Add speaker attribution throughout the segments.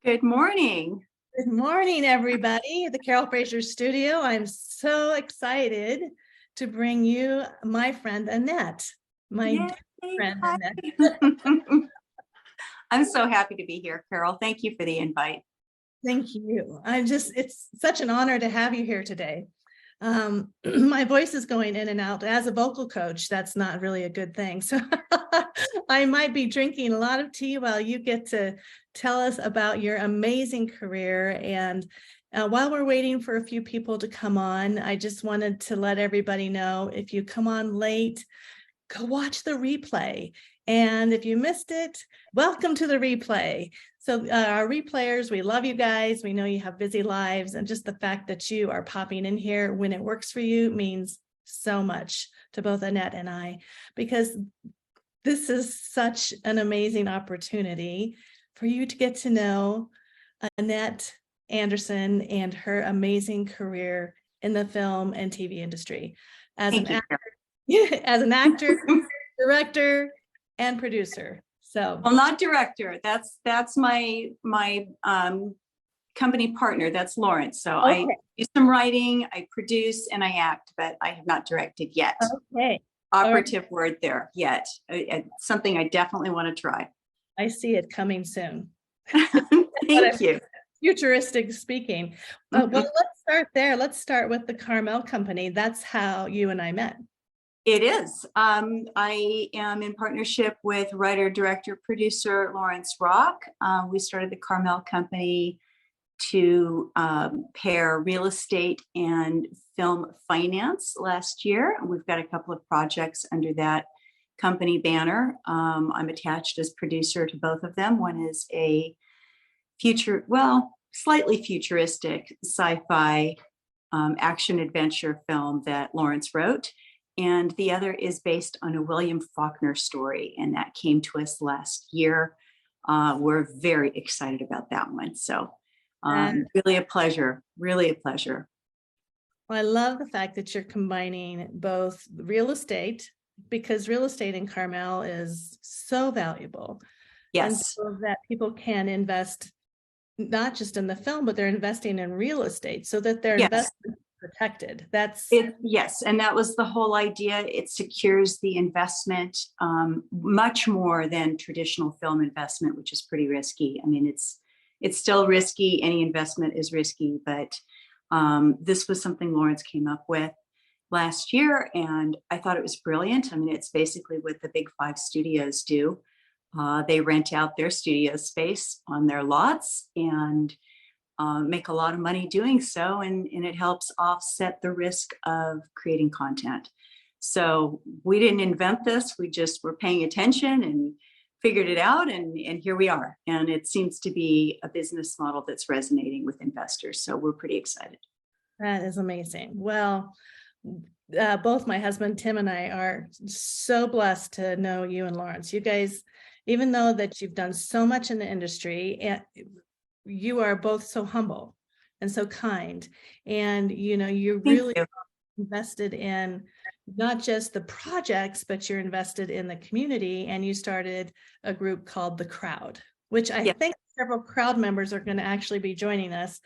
Speaker 1: Good morning.
Speaker 2: Good morning, everybody, at the Carol Frazier Studio. I'm so excited to bring you my friend Annette, my
Speaker 1: Yay,
Speaker 2: friend
Speaker 1: hi.
Speaker 2: Annette.
Speaker 1: I'm so happy to be here, Carol. Thank you for the invite.
Speaker 2: Thank you. It's such an honor to have you here today. My voice is going in and out. As a vocal coach, that's not really a good thing. So I might be drinking a lot of tea while you get to tell us about your amazing career. And while we're waiting for a few people to come on, I just wanted to let everybody know, if you come on late, go watch the replay. And if you missed it, welcome to the replay. So our replayers, we love you guys. We know you have busy lives, and just the fact that you are popping in here when it works for you means so much to both Annette and I, because this is such an amazing opportunity for you to get to know Annette Andersen and her amazing career in the film and TV industry as an actor, director, and producer. So,
Speaker 1: well, not director. That's my company partner. That's Lawrence. So okay. I do some writing, I produce, and I act, but I have not directed yet.
Speaker 2: Okay.
Speaker 1: Operative word there, yet. It's something I definitely want to try.
Speaker 2: I see it coming soon.
Speaker 1: Thank you.
Speaker 2: Futuristic speaking. Well, let's start there. Let's start with the Carmel Company. That's how you and I met.
Speaker 1: It is. I am in partnership with writer, director, producer Lawrence Rock. We started the Carmel Company to pair real estate and film finance last year. We've got a couple of projects under that company banner. I'm attached as producer to both of them. One is a slightly futuristic sci-fi action adventure film that Lawrence wrote. And the other is based on a William Faulkner story, and that came to us last year. We're very excited about that one. So really a pleasure, really a pleasure.
Speaker 2: Well, I love the fact that you're combining both real estate, because real estate in Carmel is so valuable.
Speaker 1: Yes.
Speaker 2: And so that people can invest not just in the film, but they're investing in real estate so that their investment is protected. That's
Speaker 1: it. Yes. And that was the whole idea. It secures the investment much more than traditional film investment, which is pretty risky. I mean, it's still risky. Any investment is risky, but this was something Lawrence came up with last year, and I thought it was brilliant. I mean, it's basically what the big 5 studios do. They rent out their studio space on their lots and make a lot of money doing so, and it helps offset the risk of creating content. So we didn't invent this. We just were paying attention and figured it out, and here we are. And it seems to be a business model that's resonating with investors. So we're pretty excited.
Speaker 2: That is amazing. Well, both my husband, Tim, and I are so blessed to know you and Lawrence. You guys, even though that you've done so much in the industry, you are both so humble and so kind. And, you're really invested in not just the projects, but you're invested in the community. And you started a group called The Crowd, which I think several crowd members are going to actually be joining us.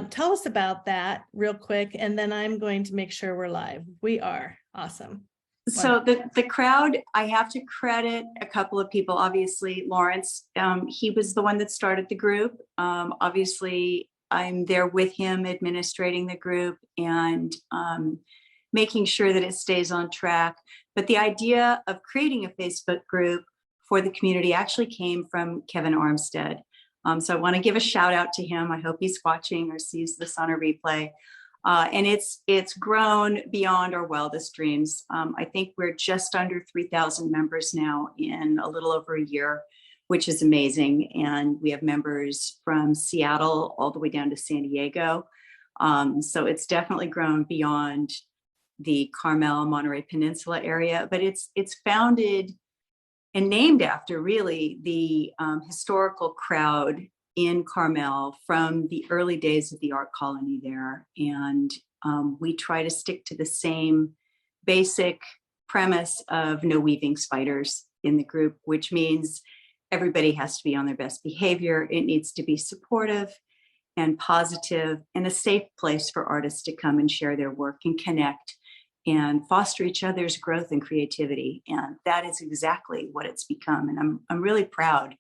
Speaker 2: Tell us about that real quick, and then I'm going to make sure we're live. We are. Awesome.
Speaker 1: So the crowd, I have to credit a couple of people. Obviously, Lawrence, he was the one that started the group. Obviously, I'm there with him administrating the group and making sure that it stays on track. But the idea of creating a Facebook group for the community actually came from Kevin Armstead. So I want to give a shout out to him. I hope he's watching or sees this on a replay. And it's grown beyond our wildest dreams. I think we're just under 3,000 members now in a little over a year, which is amazing. And we have members from Seattle all the way down to San Diego. So it's definitely grown beyond the Carmel, Monterey Peninsula area, but it's founded and named after really the historical crowd in Carmel from the early days of the art colony there. And we try to stick to the same basic premise of no weaving spiders in the group, which means everybody has to be on their best behavior. It needs to be supportive and positive and a safe place for artists to come and share their work and connect and foster each other's growth and creativity. And that is exactly what it's become. And I'm really proud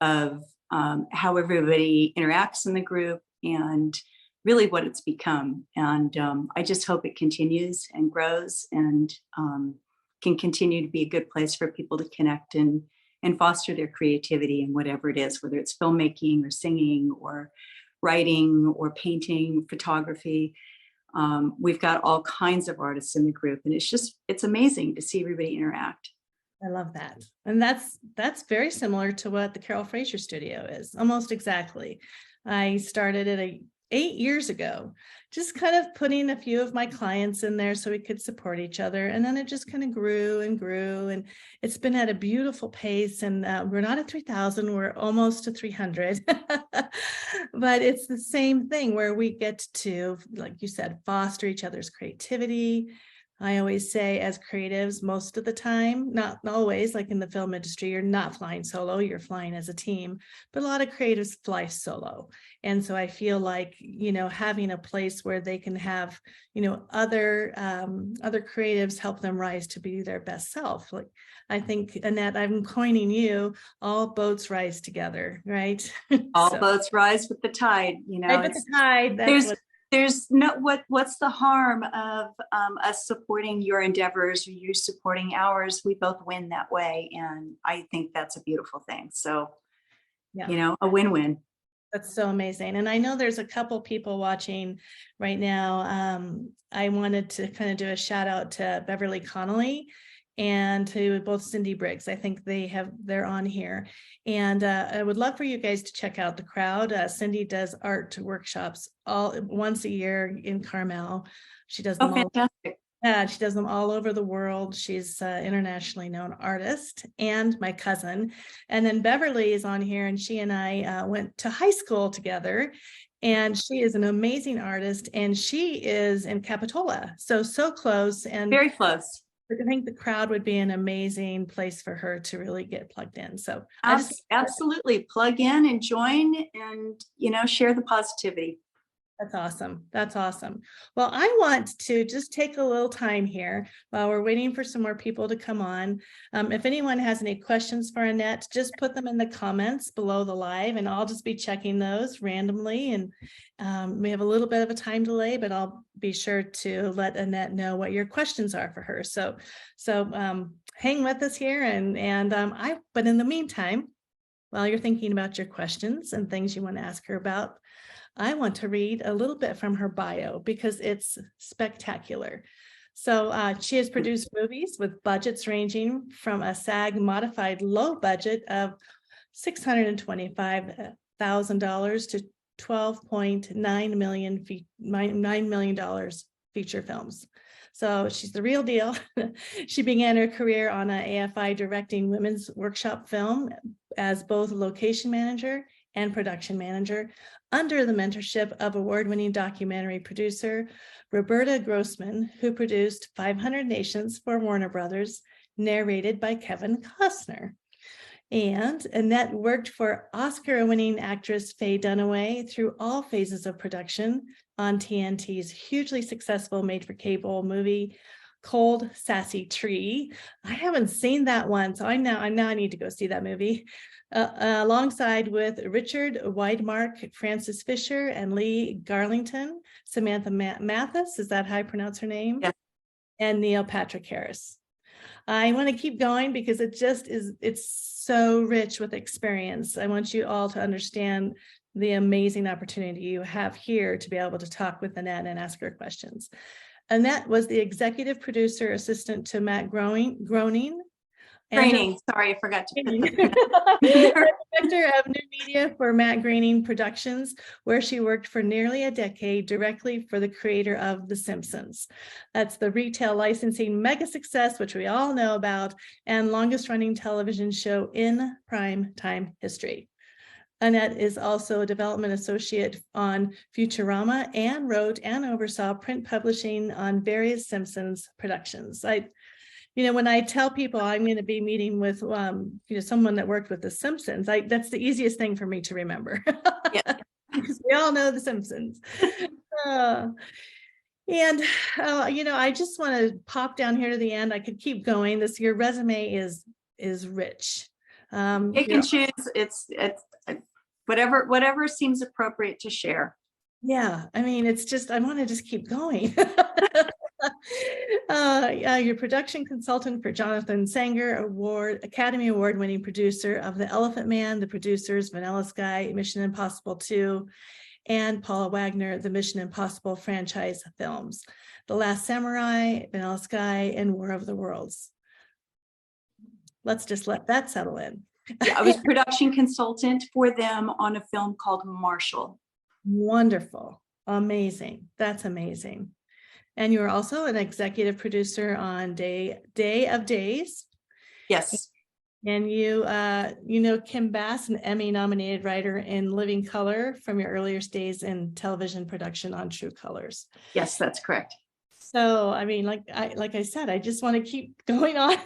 Speaker 1: of how everybody interacts in the group and really what it's become. And I just hope it continues and grows and can continue to be a good place for people to connect and foster their creativity in whatever it is, whether it's filmmaking or singing or writing or painting, photography. We've got all kinds of artists in the group, and it's amazing to see everybody interact.
Speaker 2: I love that. And that's very similar to what the Carol Frazier Studio is, almost exactly. I started it 8 years ago, just kind of putting a few of my clients in there so we could support each other. And then it just kind of grew and grew. And it's been at a beautiful pace. And we're not at 3,000, we're almost to 300. But it's the same thing where we get to, like you said, foster each other's creativity. I always say, as creatives, most of the time, not always, like in the film industry, you're not flying solo, you're flying as a team, but a lot of creatives fly solo. And so I feel like, having a place where they can have, other creatives help them rise to be their best self. Like, I think, Annette, I'm coining you, all boats rise together, right?
Speaker 1: All boats rise with the tide,
Speaker 2: Right with the tide.
Speaker 1: There's no what's the harm of us supporting your endeavors or you supporting ours? We both win that way, and I think that's a beautiful thing. So, a win-win.
Speaker 2: That's so amazing. And I know there's a couple people watching right now. I wanted to kind of do a shout out to Beverly Connolly and to both Cindy Briggs. I think they're on here. And I would love for you guys to check out the crowd. Cindy does art workshops once a year in Carmel. She does them
Speaker 1: fantastic.
Speaker 2: She does them all over the world. She's an internationally known artist and my cousin. And then Beverly is on here, and she and I went to high school together. And she is an amazing artist, and she is in Capitola. So close. And very
Speaker 1: close.
Speaker 2: I think the crowd would be an amazing place for her to really get plugged in. So
Speaker 1: absolutely plug in and join and, share the positivity.
Speaker 2: That's awesome. That's awesome. Well, I want to just take a little time here while we're waiting for some more people to come on. If anyone has any questions for Annette, just put them in the comments below the live, and I'll just be checking those randomly. And we have a little bit of a time delay, but I'll be sure to let Annette know what your questions are for her. So hang with us here. But in the meantime, while you're thinking about your questions and things you want to ask her about, I want to read a little bit from her bio because it's spectacular. So she has produced movies with budgets ranging from a SAG Modified Low Budget of $625,000 to $12.9 million feature films. So she's the real deal. She began her career on an AFI directing women's workshop film as both location manager and production manager under the mentorship of award-winning documentary producer Roberta Grossman, who produced 500 Nations for Warner Brothers, narrated by Kevin Costner. And Annette worked for Oscar-winning actress Faye Dunaway through all phases of production on TNT's hugely successful made-for-cable movie called Sassy Tree. I haven't seen that one, so I need to go see that movie. Alongside with Richard Widmark, Frances Fisher, and Lee Garlington, Samantha Mathis, is that how I pronounce her name?
Speaker 1: Yes.
Speaker 2: And Neil Patrick Harris. I want to keep going because it's so rich with experience. I want you all to understand the amazing opportunity you have here to be able to talk with Annette and ask her questions. Annette was the executive producer assistant to Matt Groening.
Speaker 1: Sorry, I forgot to put
Speaker 2: Director of new media for Matt Groening Productions, where she worked for nearly a decade directly for the creator of The Simpsons. That's the retail licensing mega success, which we all know about, and longest running television show in prime time history. Annette is also a development associate on Futurama and wrote and oversaw print publishing on various Simpsons productions. when I tell people I'm going to be meeting with, someone that worked with The Simpsons, that's the easiest thing for me to remember.
Speaker 1: Yeah.
Speaker 2: Because we all know The Simpsons. I just want to pop down here to the end. I could keep going. Your resume is rich.
Speaker 1: Pick and choose. It's whatever seems appropriate to share.
Speaker 2: Yeah, I mean, it's just, I want to just keep going. You're production consultant for Jonathan Sanger Academy Award winning producer of The Elephant Man, The Producers, Vanilla Sky, Mission Impossible 2, and Paula Wagner, the Mission Impossible franchise films, The Last Samurai, Vanilla Sky, and War of the Worlds. Let's just let that settle in.
Speaker 1: Yeah, I was production consultant for them on a film called Marshall.
Speaker 2: Wonderful. Amazing. That's amazing. And you're also an executive producer on Day of Days.
Speaker 1: Yes.
Speaker 2: And you Kim Bass, an Emmy-nominated writer in Living Color from your earlier days in television production on True Colors.
Speaker 1: Yes, that's correct.
Speaker 2: So, I mean, like I said, I just want to keep going on.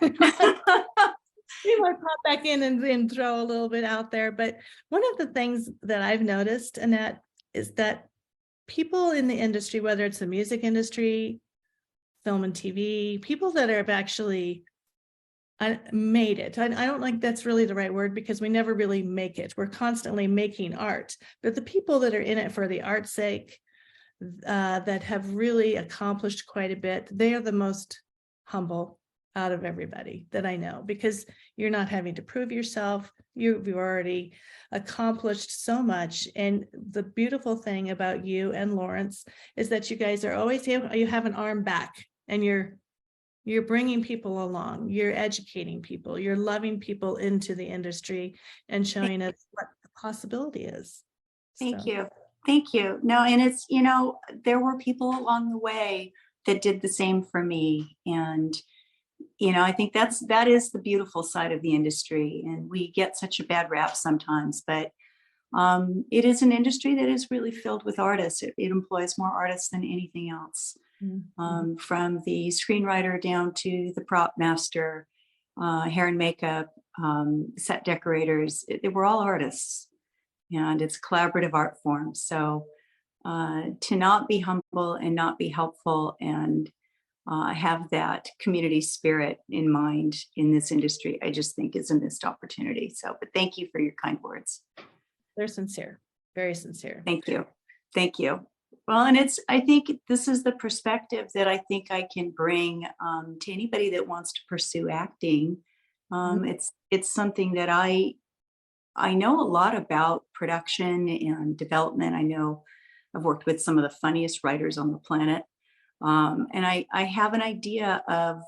Speaker 2: We might pop back in and throw a little bit out there. But one of the things that I've noticed, Annette, is that people in the industry, whether it's the music industry, film and TV, people that have actually made it. I don't like that's really the right word, because we never really make it. We're constantly making art. But the people that are in it for the art's sake, that have really accomplished quite a bit, they are the most humble out of everybody that I know, because you're not having to prove yourself. You've already accomplished so much. And the beautiful thing about you and Lawrence is that you guys are always, you have an arm back, and you're bringing people along, you're educating people, you're loving people into the industry and showing us what the possibility is.
Speaker 1: Thank you. No, and it's, there were people along the way that did the same for me. And I think that is the beautiful side of the industry, and we get such a bad rap sometimes, but it is an industry that is really filled with artists. It employs more artists than anything else, from the screenwriter down to the prop master, hair and makeup, set decorators. They were all artists, and it's collaborative art form. So to not be humble and not be helpful and have that community spirit in mind in this industry, I just think is a missed opportunity. So, but thank you for your kind words.
Speaker 2: They're sincere, very sincere.
Speaker 1: Thank you. Well, and I think this is the perspective that I think I can bring to anybody that wants to pursue acting. It's something that I know a lot about production and development. I know I've worked with some of the funniest writers on the planet. And I have an idea of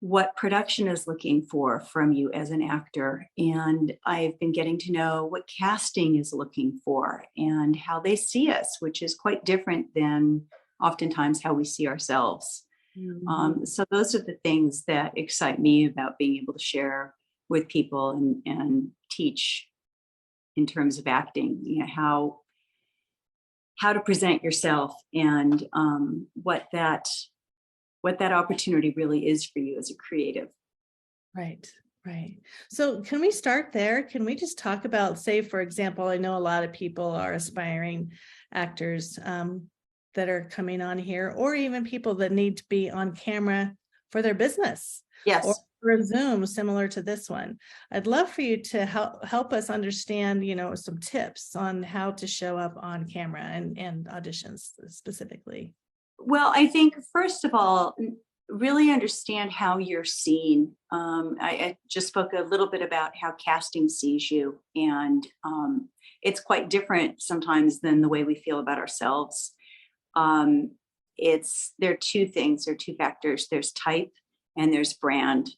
Speaker 1: what production is looking for from you as an actor. And I've been getting to know what casting is looking for and how they see us, which is quite different than oftentimes how we see ourselves. So those are the things that excite me about being able to share with people and teach in terms of acting, how to present yourself and what that opportunity really is for you as a creative.
Speaker 2: Right. So can we start there? Can we just talk about, say, for example, I know a lot of people are aspiring actors that are coming on here, or even people that need to be on camera for their business.
Speaker 1: Yes.
Speaker 2: Or for a Zoom similar to this one. I'd love for you to help us understand, some tips on how to show up on camera and auditions specifically.
Speaker 1: Well, I think, first of all, really understand how you're seen. I just spoke a little bit about how casting sees you, and it's quite different sometimes than the way we feel about ourselves. There are two things, there are two factors. There's type and there's brand.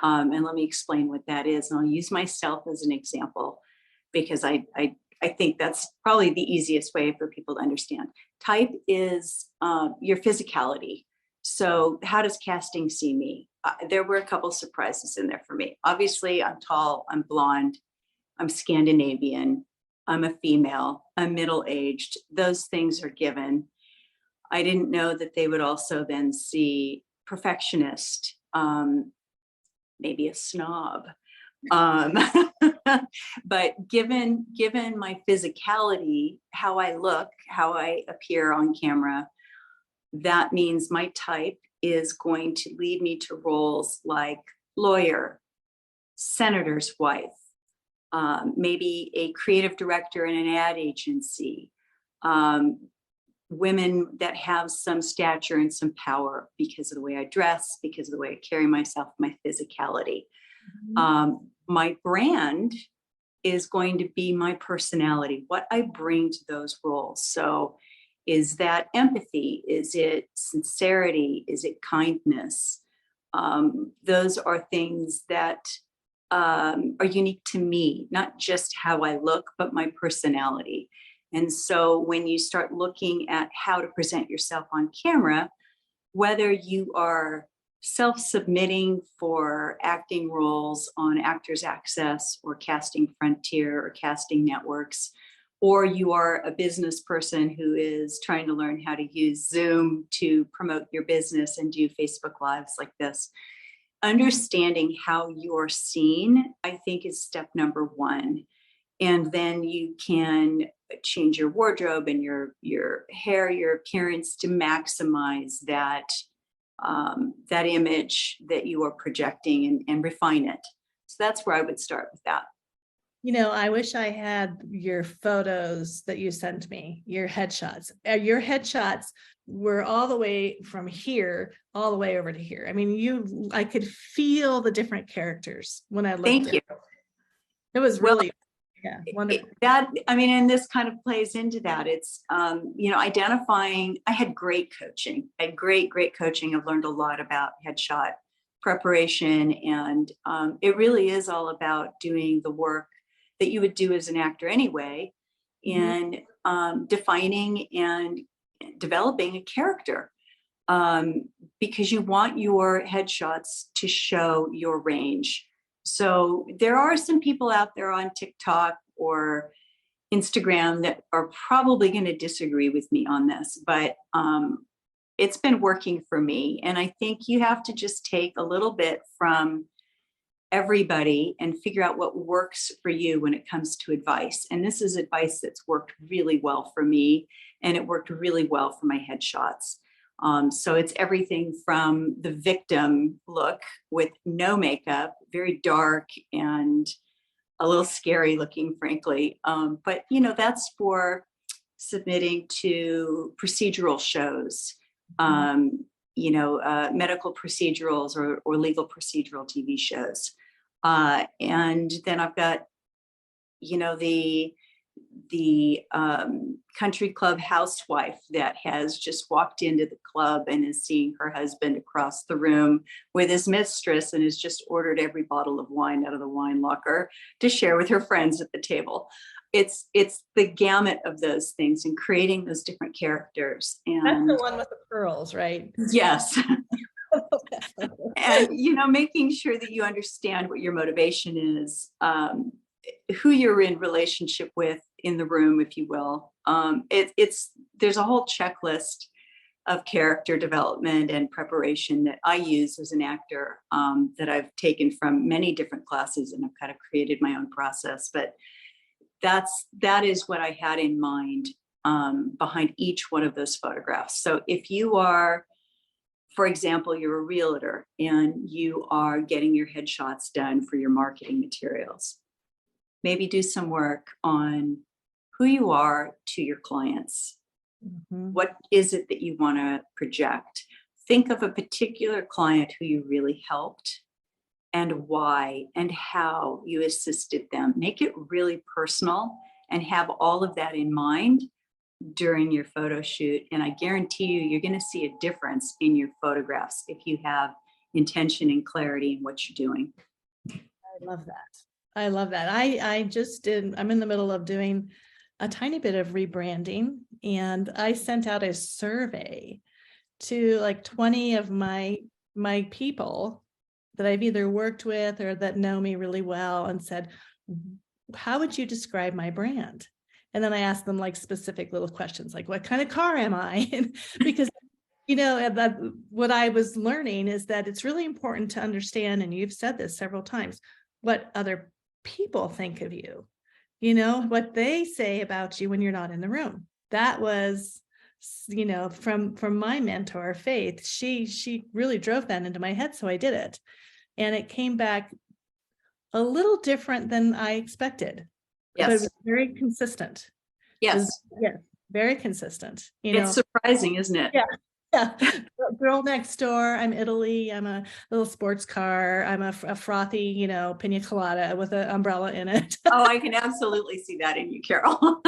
Speaker 1: And let me explain what that is. And I'll use myself as an example, because I think that's probably the easiest way for people to understand. Type is your physicality. So how does casting see me? There were a couple surprises in there for me. Obviously, I'm tall, I'm blonde, I'm Scandinavian, I'm a female, I'm middle-aged. Those things are given. I didn't know that they would also then see perfectionist, maybe a snob. But given my physicality, how I look, how I appear on camera, that means my type is going to lead me to roles like lawyer, senator's wife, maybe a creative director in an ad agency, women that have some stature and some power because of the way I dress, because of the way I carry myself, my physicality. My brand is going to be my personality, what I bring to those roles. So is that empathy? Is it sincerity? Is it kindness? Those are things that are unique to me, not just how I look, but my personality. And so when you start looking at how to present yourself on camera, whether you are self-submitting for acting roles on Actors Access or Casting Frontier or Casting Networks, or you are a business person who is trying to learn how to use Zoom to promote your business and do Facebook Lives like this, understanding how you're seen, I think, is step number one. And then you can change your wardrobe and your hair, your appearance to maximize that image that you are projecting and refine it. So that's where I would start with that.
Speaker 2: You know, I wish I had your photos that you sent me, your headshots. Your headshots were all the way from here, all the way over to here. I mean, I could feel the different characters when I looked
Speaker 1: Thank
Speaker 2: at
Speaker 1: you.
Speaker 2: It was really, yeah, wonderful.
Speaker 1: And this kind of plays into that. It's, identifying, I had great coaching. I had great coaching. I've learned a lot about headshot preparation. And it really is all about doing the work that you would do as an actor anyway, and defining and developing a character, because you want your headshots to show your range. So there are some people out there on TikTok or Instagram that are probably going to disagree with me on this, but it's been working for me. And I think you have to just take a little bit from everybody and figure out what works for you when it comes to advice. And this is advice that's worked really well for me, and it worked really well for my headshots. So it's everything from the victim look with no makeup, very dark and a little scary looking, frankly. But, that's for submitting to procedural shows, medical procedurals or legal procedural TV shows. And then I've got, the country club housewife that has just walked into the club and is seeing her husband across the room with his mistress and has just ordered every bottle of wine out of the wine locker to share with her friends at the table. It's the gamut of those things and creating those different characters. And
Speaker 2: that's the one with the pearls, right?
Speaker 1: Yes. And, making sure that you understand what your motivation is, who you're in relationship with in the room, if you will. There's a whole checklist of character development and preparation that I use as an actor, that I've taken from many different classes, and I've kind of created my own process. But that is what I had in mind behind each one of those photographs. So if you are, for example, you're a realtor and you are getting your headshots done for your marketing materials, maybe do some work on who you are to your clients. What is it that you want to project? Think of a particular client who you really helped and why and how you assisted them. Make it really personal and have all of that in mind during your photo shoot. And I guarantee you're going to see a difference in your photographs if you have intention and clarity in what you're doing.
Speaker 2: I love that. I'm in the middle of doing a tiny bit of rebranding, and I sent out a survey to like 20 of my people that I've either worked with or that know me really well, and said, how would you describe my brand? And then I asked them like specific little questions, like what kind of car am I? Because What I was learning is that it's really important to understand, and you've said this several times, what other people think of you, what they say about you when you're not in the room. That was, from my mentor, Faith, she really drove that into my head. So I did it. And it came back a little different than I expected. Yes. But it was very consistent.
Speaker 1: Yes.
Speaker 2: Yes. Very consistent.
Speaker 1: It's surprising, isn't it?
Speaker 2: Yeah. Yeah. Girl next door. I'm Italy. I'm a little sports car. I'm a frothy, pina colada with an umbrella in it.
Speaker 1: Oh, I can absolutely see that in you, Carol.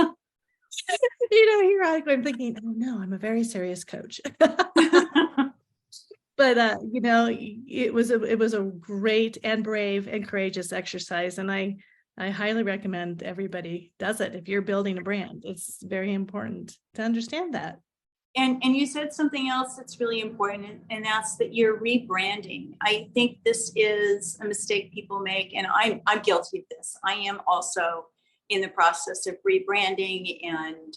Speaker 2: Here I'm thinking, oh no, I'm a very serious coach. But it was a great and brave and courageous exercise, and I highly recommend everybody does it. If you're building a brand, it's very important to understand that.
Speaker 1: And you said something else that's really important, and that's that you're rebranding. I think this is a mistake people make, and I'm guilty of this. I am also in the process of rebranding and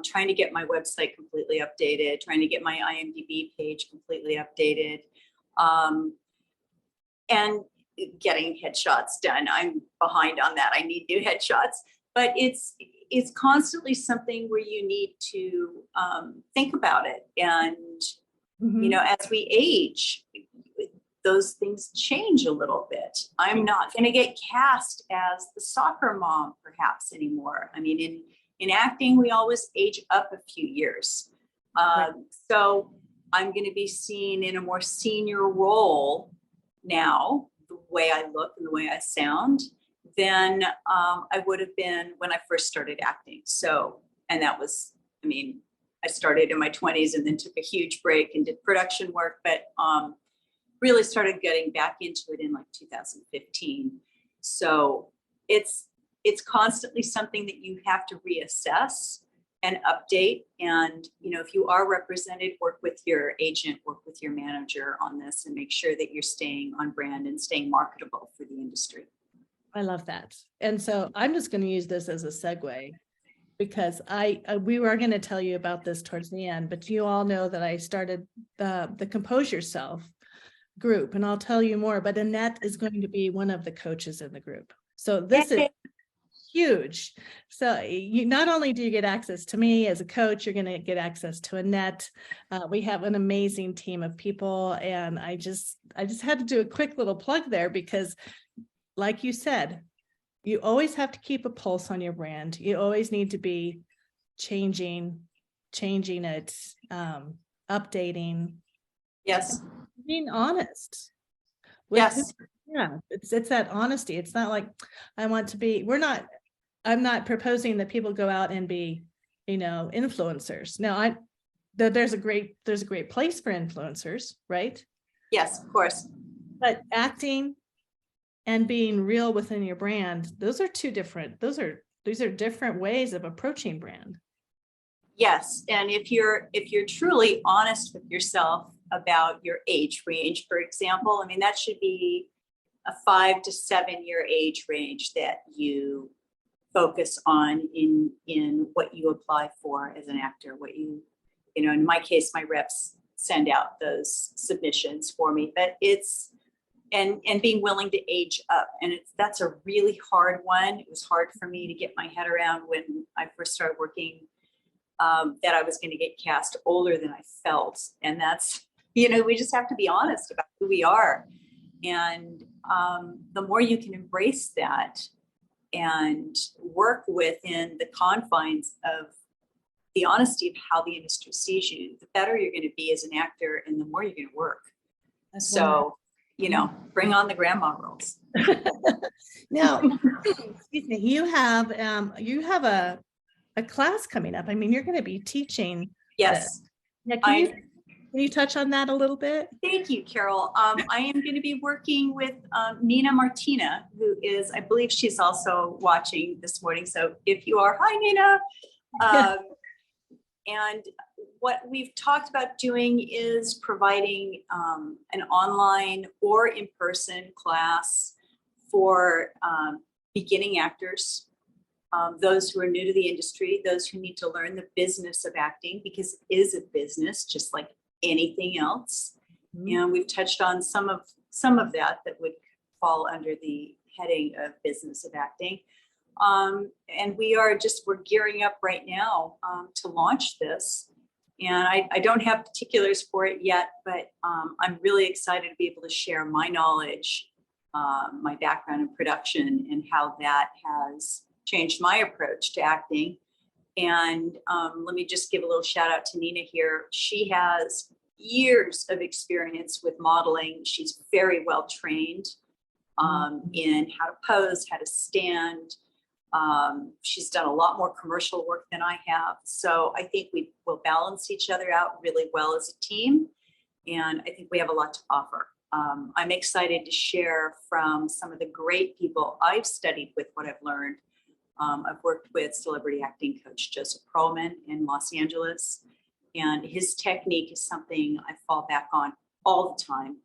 Speaker 1: trying to get my website completely updated, trying to get my IMDb page completely updated, and getting headshots done. I'm behind on that. I need new headshots, but it's constantly something where you need to think about it. And, as we age, those things change a little bit. I'm not going to get cast as the soccer mom perhaps anymore. I mean, in acting, we always age up a few years. So I'm going to be seen in a more senior role now, the way I look and the way I sound, than I would have been when I first started acting. So, and that was, I started in my 20s and then took a huge break and did production work, but really started getting back into it in like 2015. So it's constantly something that you have to reassess and update. And, if you are represented, work with your agent, work with your manager on this, and make sure that you're staying on brand and staying marketable for the industry.
Speaker 2: I love that. And so I'm just going to use this as a segue, because we were going to tell you about this towards the end, but you all know that I started the Compose Yourself group, and I'll tell you more, but Annette is going to be one of the coaches in the group. So this is huge. So you not only do you get access to me as a coach, you're going to get access to Annette. We have an amazing team of people, and I just had to do a quick little plug there, because like you said, you always have to keep a pulse on your brand. You always need to be changing it, updating.
Speaker 1: Yes.
Speaker 2: Being honest.
Speaker 1: Yes.
Speaker 2: Yeah, it's that honesty. It's not like I'm not proposing that people go out and be, influencers. Now, there's a great place for influencers, right?
Speaker 1: Yes, of course.
Speaker 2: But acting and being real within your brand, these are different ways of approaching brand.
Speaker 1: Yes. And if you're truly honest with yourself about your age range, for example, that should be a 5 to 7 year age range that you focus on in what you apply for as an actor. What in my case, my reps send out those submissions for me, but it's, and being willing to age up. And that's a really hard one. It was hard for me to get my head around when I first started working, that I was going to get cast older than I felt. And that's, we just have to be honest about who we are. And the more you can embrace that and work within the confines of the honesty of how the industry sees you, the better you're going to be as an actor and the more you're going to work. That's so, bring on the grandma roles.
Speaker 2: Now, excuse me, you have a class coming up. You're going to be teaching.
Speaker 1: Yes.
Speaker 2: Yeah, can you touch on that a little bit?
Speaker 1: Thank you, Carol. I am going to be working with Nina Martina, who is, I believe she's also watching this morning. So if you are, hi, Nina. And what we've talked about doing is providing an online or in-person class for beginning actors, those who are new to the industry, those who need to learn the business of acting, because it is a business, just like anything else.
Speaker 2: Mhm.
Speaker 1: And we've touched on some of that would fall under the heading of business of acting. And we're gearing up right now to launch this. And I don't have particulars for it yet, but I'm really excited to be able to share my knowledge, my background in production, and how that has changed my approach to acting. And let me just give a little shout out to Nina here. She has years of experience with modeling. She's very well trained in how to pose, how to stand. She's done a lot more commercial work than I have. So I think we will balance each other out really well as a team. And I think we have a lot to offer. I'm excited to share from some of the great people I've studied with what I've learned. I've worked with celebrity acting coach Joseph Perlman in Los Angeles, and his technique is something I fall back on all the time.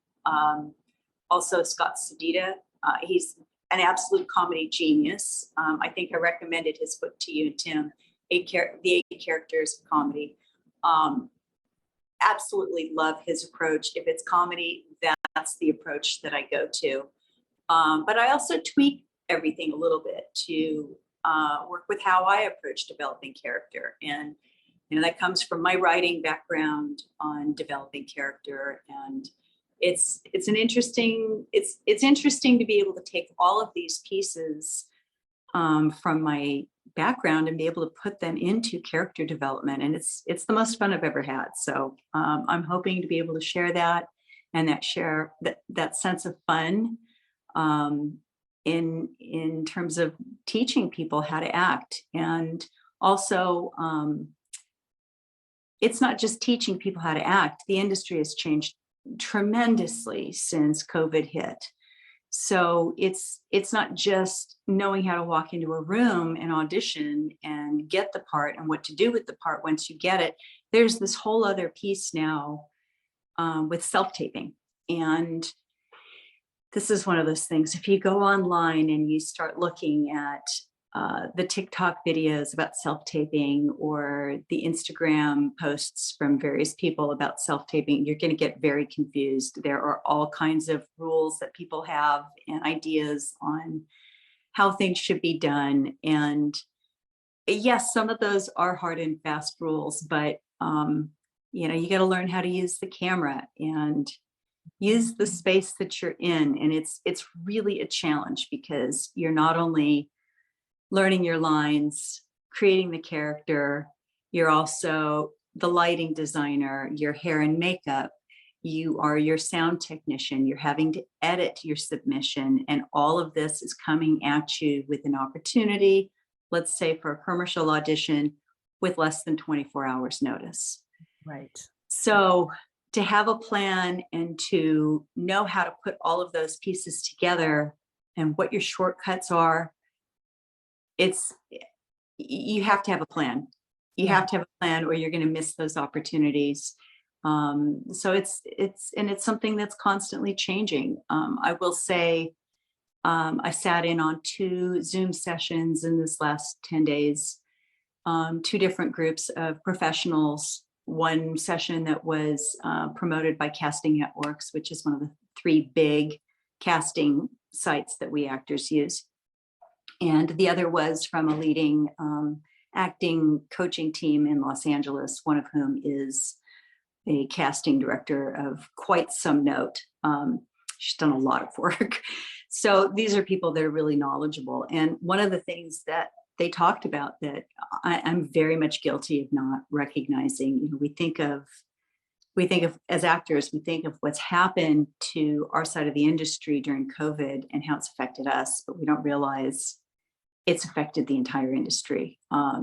Speaker 1: Also, Scott Sedita, he's an absolute comedy genius. I think I recommended his book to you, Tim, The 8 Characters of Comedy. Absolutely love his approach. If it's comedy, that's the approach that I go to. But I also tweak everything a little bit to work with how I approach developing character. And, that comes from my writing background on developing character. And it's interesting to be able to take all of these pieces from my background and be able to put them into character development. And it's the most fun I've ever had. So I'm hoping to be able to share that and that sense of fun in terms of teaching people how to act. And also, it's not just teaching people how to act. The industry has changed tremendously since COVID hit. So it's not just knowing how to walk into a room and audition and get the part and what to do with the part once you get it. There's this whole other piece now with self-taping. And this is one of those things. If you go online and you start looking at the TikTok videos about self-taping or the Instagram posts from various people about self-taping, you're going to get very confused. There are all kinds of rules that people have and ideas on how things should be done. And yes, some of those are hard and fast rules, but you got to learn how to use the camera and use the space that you're in. And it's really a challenge because you're not only learning your lines, creating the character, you're also the lighting designer, your hair and makeup, you are your sound technician, you're having to edit your submission, and all of this is coming at you with an opportunity, let's say for a commercial audition, with less than 24 hours notice.
Speaker 2: Right.
Speaker 1: So to have a plan and to know how to put all of those pieces together and what your shortcuts are, you have to have a plan. You have to have a plan or you're going to miss those opportunities. So it's something that's constantly changing. I will say, I sat in on 2 Zoom sessions in this last 10 days, 2 different groups of professionals. One session that was promoted by Casting Networks, which is one of the 3 big casting sites that we actors use. And the other was from a leading acting coaching team in Los Angeles, one of whom is a casting director of quite some note. She's done a lot of work. So these are people that are really knowledgeable. And one of the things that they talked about that I'm very much guilty of not recognizing, we think of as actors, we think of what's happened to our side of the industry during COVID and how it's affected us, but we don't realize it's affected the entire industry.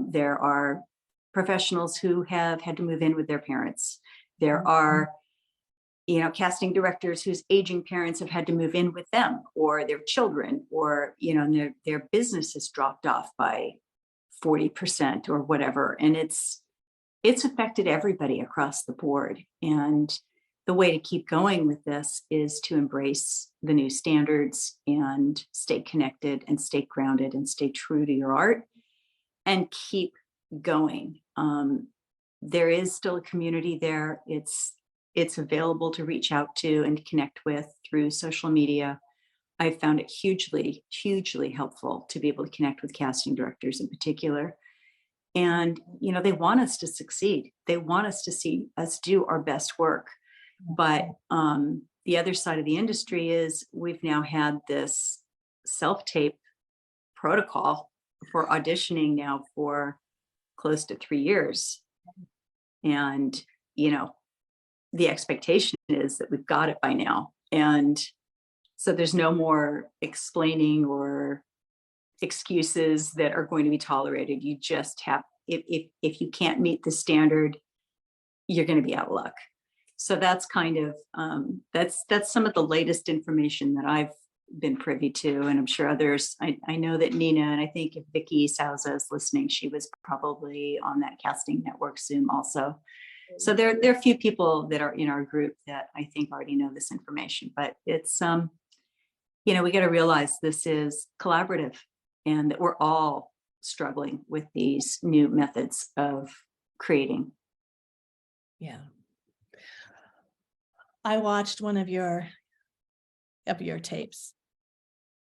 Speaker 1: There are professionals who have had to move in with their parents. There are, casting directors whose aging parents have had to move in with them or their children, or, their business has dropped off by 40% or whatever. And it's affected everybody across the board. And the way to keep going with this is to embrace the new standards and stay connected and stay grounded and stay true to your art and keep going. There is still a community there. It's it's available to reach out to and connect with through social media. I found it hugely, hugely helpful to be able to connect with casting directors in particular. And, they want us to succeed. They want us to see us do our best work. But the other side of the industry is we've now had this self-tape protocol for auditioning now for close to 3 years. And, the expectation is that we've got it by now. And so there's no more explaining or excuses that are going to be tolerated. You just have, if you can't meet the standard, you're going to be out of luck. So that's kind of, that's some of the latest information that I've been privy to, and I'm sure others. I know that Nina, and I think if Vicky Souza is listening, she was probably on that Casting Network Zoom also. So there are a few people that are in our group that I think already know this information, but it's, we got to realize this is collaborative and that we're all struggling with these new methods of creating.
Speaker 2: Yeah. I watched one of your tapes,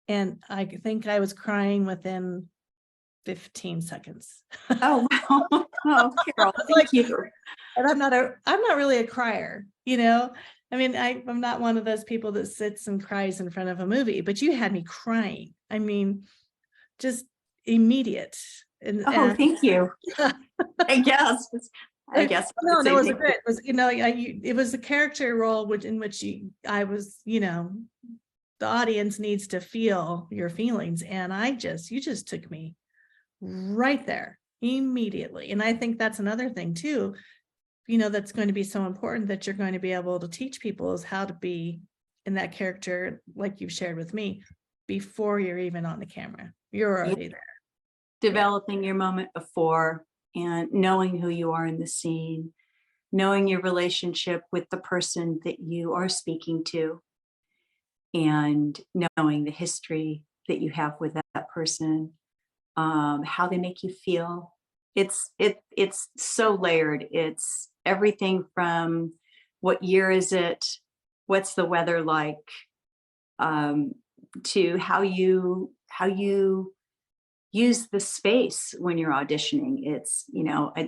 Speaker 2: and I think I was crying within 15 seconds.
Speaker 1: Oh, wow. Oh, Carol, thank you.
Speaker 2: And I'm not really a crier, I mean, I'm not one of those people that sits and cries in front of a movie, but you had me crying. I mean, just immediate. And
Speaker 1: thank you. I guess.
Speaker 2: No, it was a bit. It was a character role in which I was, the audience needs to feel your feelings, and you just took me right there immediately. And I think that's another thing too, that's going to be so important, that you're going to be able to teach people, is how to be in that character, like you've shared with me, before you're even on the camera. You're already there.
Speaker 1: Developing your moment before, and knowing who you are in the scene, knowing your relationship with the person that you are speaking to, and knowing the history that you have with that person, how they make you feel. It's so layered. It's everything from what year is it, what's the weather like, to how you use the space when you're auditioning. It's,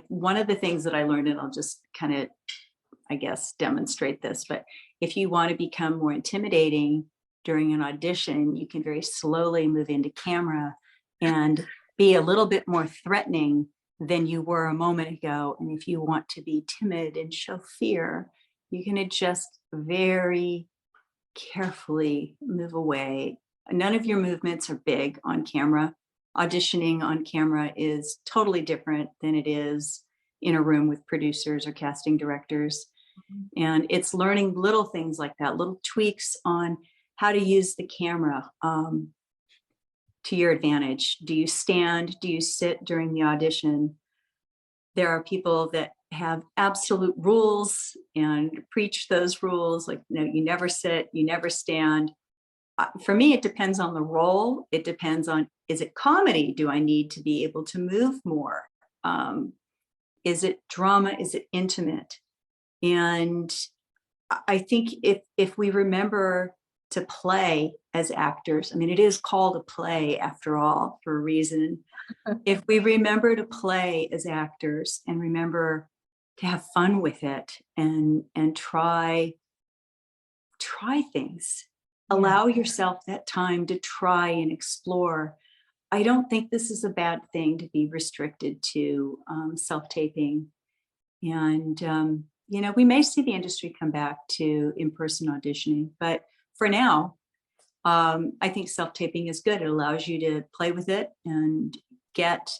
Speaker 1: one of the things that I learned, and I'll just kind of, I guess, demonstrate this, but if you want to become more intimidating during an audition, you can very slowly move into camera and be a little bit more threatening than you were a moment ago. And if you want to be timid and show fear, you can adjust very carefully, move away. None of your movements are big on camera. Auditioning on camera is totally different than it is in a room with producers or casting directors. And it's learning little things like that, little tweaks on how to use the camera to your advantage. Do you stand? Do you sit during the audition? There are people that have absolute rules and preach those rules, like, you never sit, you never stand. For me, it depends on the role. It depends on, is it comedy? Do I need to be able to move more? Is it drama? Is it intimate? And I think if we remember to play as actors, I mean, it is called a play after all, for a reason. If we remember to play as actors and remember to have fun with it and try things, allow yourself that time to try and explore. I don't think this is a bad thing to be restricted to self-taping. And, we may see the industry come back to in-person auditioning, but for now, I think self-taping is good. It allows you to play with it and get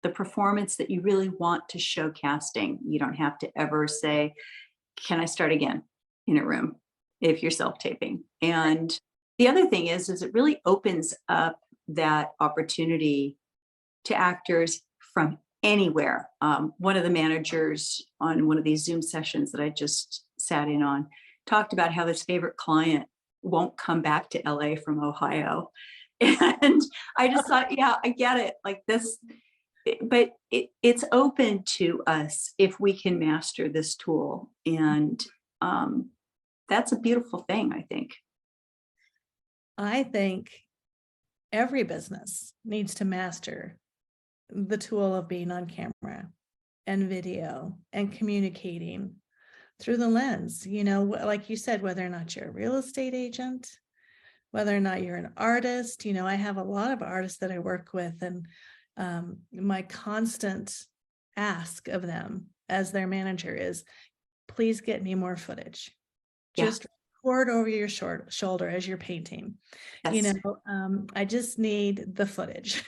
Speaker 1: the performance that you really want to show casting. You don't have to ever say, can I start again in a room if you're self-taping? And the other thing is it really opens up that opportunity to actors from anywhere. One of the managers on one of these Zoom sessions that I just sat in on talked about how his favorite client won't come back to LA from Ohio. And I just thought, yeah, I get it. Like this, but it's open to us if we can master this tool. And that's a beautiful thing, I think.
Speaker 2: I think every business needs to master the tool of being on camera and video and communicating through the lens, like you said, whether or not you're a real estate agent, whether or not you're an artist. I have a lot of artists that I work with, and my constant ask of them as their manager is, please get me more footage.
Speaker 1: Yeah.
Speaker 2: Just record over your shoulder as you're painting.
Speaker 1: Yes.
Speaker 2: I just need the footage.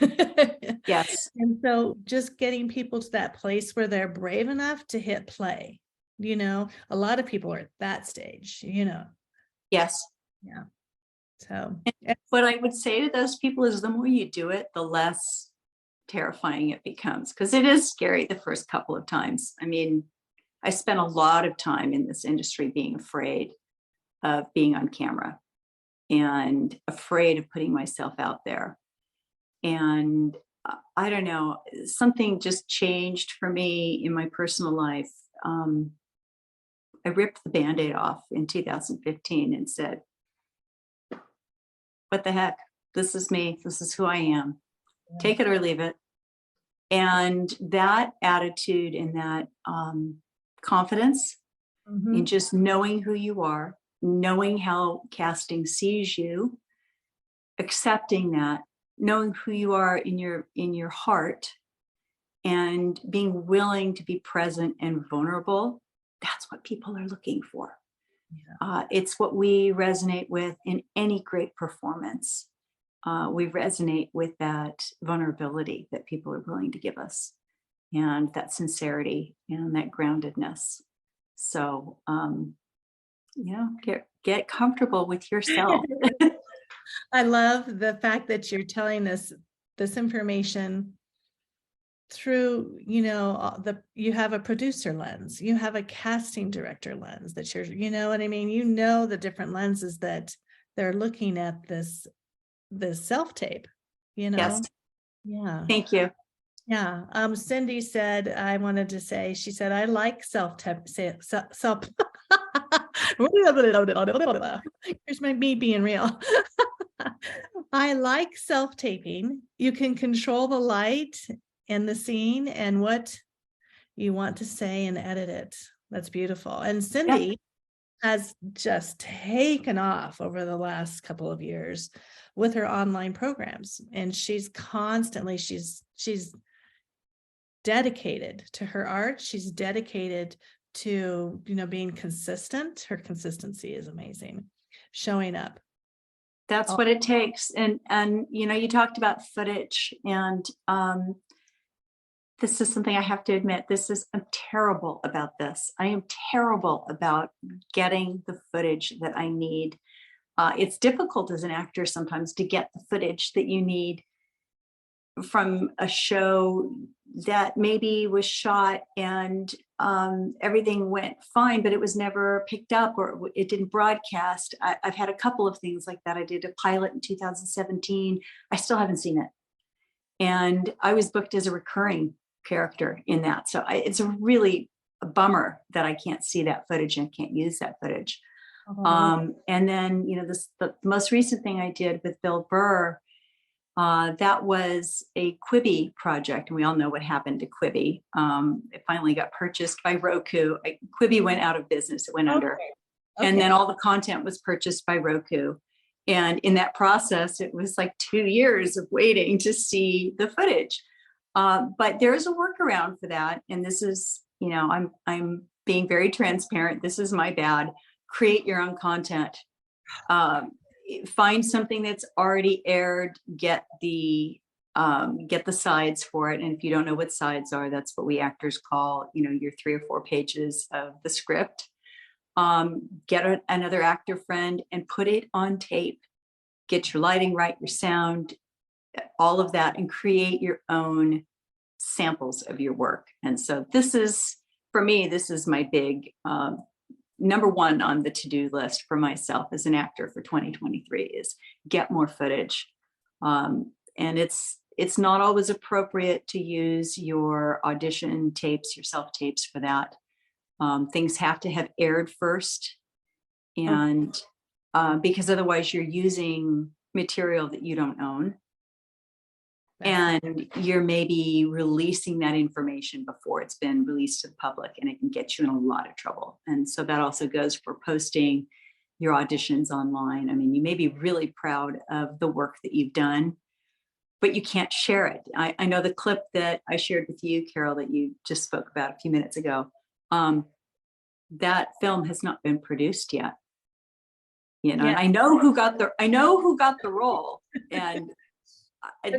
Speaker 1: Yes.
Speaker 2: And so just getting people to that place where they're brave enough to hit play. A lot of people are at that stage,
Speaker 1: Yes.
Speaker 2: Yeah. So
Speaker 1: what I would say to those people is the more you do it, the less terrifying it becomes, because it is scary the first couple of times. I mean, I spent a lot of time in this industry being afraid of being on camera and afraid of putting myself out there. And I don't know, something just changed for me in my personal life. I ripped the Band-Aid off in 2015 and said, what the heck? This is me. This is who I am. Yeah. Take it or leave it. And that attitude and that confidence in just knowing who you are, knowing how casting sees you, accepting that, knowing who you are in your heart, and being willing to be present and vulnerable, that's what people are looking for. Yeah. It's what we resonate with in any great performance. We resonate with that vulnerability that people are willing to give us, and that sincerity and that groundedness. So, get comfortable with yourself.
Speaker 2: I love the fact that you're telling this information through, you have a producer lens, you have a casting director lens that you're, what I mean? The different lenses that they're looking at this self-tape,
Speaker 1: Yes.
Speaker 2: Yeah.
Speaker 1: Thank you.
Speaker 2: Yeah. Cindy said, I wanted to say, she said, I like self-tape. Here's me being real. I like self-taping. You can control the light and the scene and what you want to say and edit it. That's beautiful. And Cindy has just taken off over the last couple of years with her online programs. And she's constantly, she's dedicated to her art. She's dedicated to, being consistent. Her consistency is amazing. Showing up.
Speaker 1: That's what it takes. And you talked about footage, and this is something I have to admit, I'm terrible about this. I am terrible about getting the footage that I need. It's difficult as an actor sometimes to get the footage that you need from a show that maybe was shot and everything went fine, but it was never picked up or it didn't broadcast. I've had a couple of things like that. I did a pilot in 2017. I still haven't seen it. And I was booked as a recurring character in that. So it's a bummer that I can't see that footage and can't use that footage. And then, the most recent thing I did with Bill Burr, that was a Quibi project. And we all know what happened to Quibi. It finally got purchased by Roku. Quibi went out of business. It went under. Okay. And then all the content was purchased by Roku. And in that process, it was like 2 years of waiting to see the footage. But there's a workaround for that. And this is, I'm being very transparent. This is my bad. Create your own content. Find something that's already aired, get the sides for it. And if you don't know what sides are, that's what we actors call, your 3 or 4 pages of the script. Get another actor friend and put it on tape. Get your lighting right, your sound, all of that, and create your own samples of your work. And so for me, this is my big number one on the to-do list for myself as an actor for 2023 is get more footage. And it's not always appropriate to use your audition tapes, your self-tapes for that. Things have to have aired first, and because otherwise you're using material that you don't own. And you're maybe releasing that information before it's been released to the public, and it can get you in a lot of trouble. And so that also goes for posting your auditions online. I mean, you may be really proud of the work that you've done, but you can't share it. I know the clip that I shared with you, Carol, that you just spoke about a few minutes ago. That film has not been produced yet. You know, and I know who got the role, and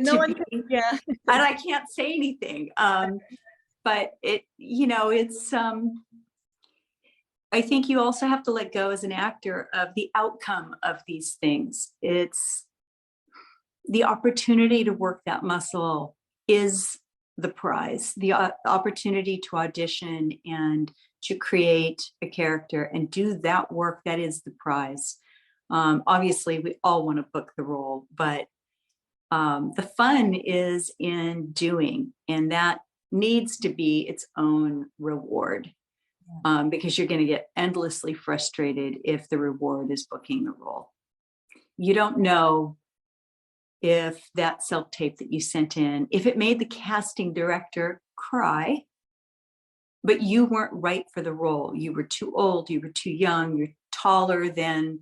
Speaker 2: no one can,
Speaker 1: and I can't say anything. But it's I think you also have to let go as an actor of the outcome of these things. It's the opportunity to work that muscle is the prize. The opportunity to audition and to create a character and do that work, that is the prize. Obviously, we all want to book the role, but the fun is in doing, and that needs to be its own reward, because you're going to get endlessly frustrated if the reward is booking the role. You don't know if that self-tape that you sent in, if it made the casting director cry, but you weren't right for the role. You were too old, you were too young, you're taller than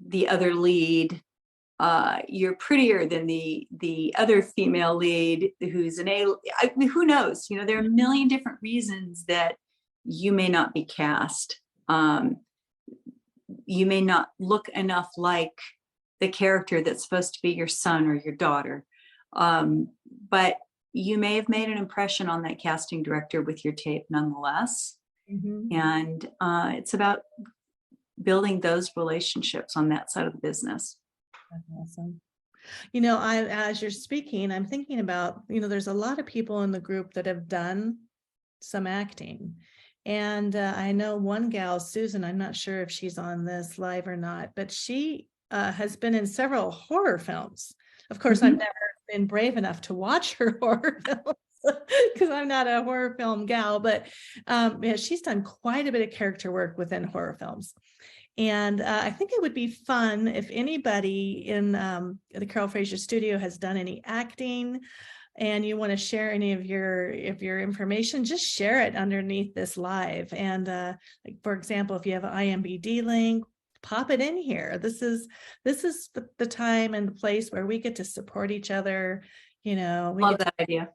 Speaker 1: the other lead, you're prettier than the other female lead who's who knows? You know, there are a million different reasons that you may not be cast. You may not look enough like the character that's supposed to be your son or your daughter. But you may have made an impression on that casting director with your tape nonetheless. Mm-hmm. And it's about building those relationships on that side of the business.
Speaker 2: That's awesome. You know, as you're speaking, I'm thinking about, there's a lot of people in the group that have done some acting. And I know one gal, Susan, I'm not sure if she's on this live or not, but she has been in several horror films. Of course, mm-hmm. I've never been brave enough to watch her horror films because I'm not a horror film gal, but she's done quite a bit of character work within horror films. And I think it would be fun if anybody in the Carol Frazier Studio has done any acting and you want to share any of your information, just share it underneath this live. And like, for example, if you have an IMBD link, pop it in here. This is the time and the place where we get to support each other.
Speaker 1: Love that idea.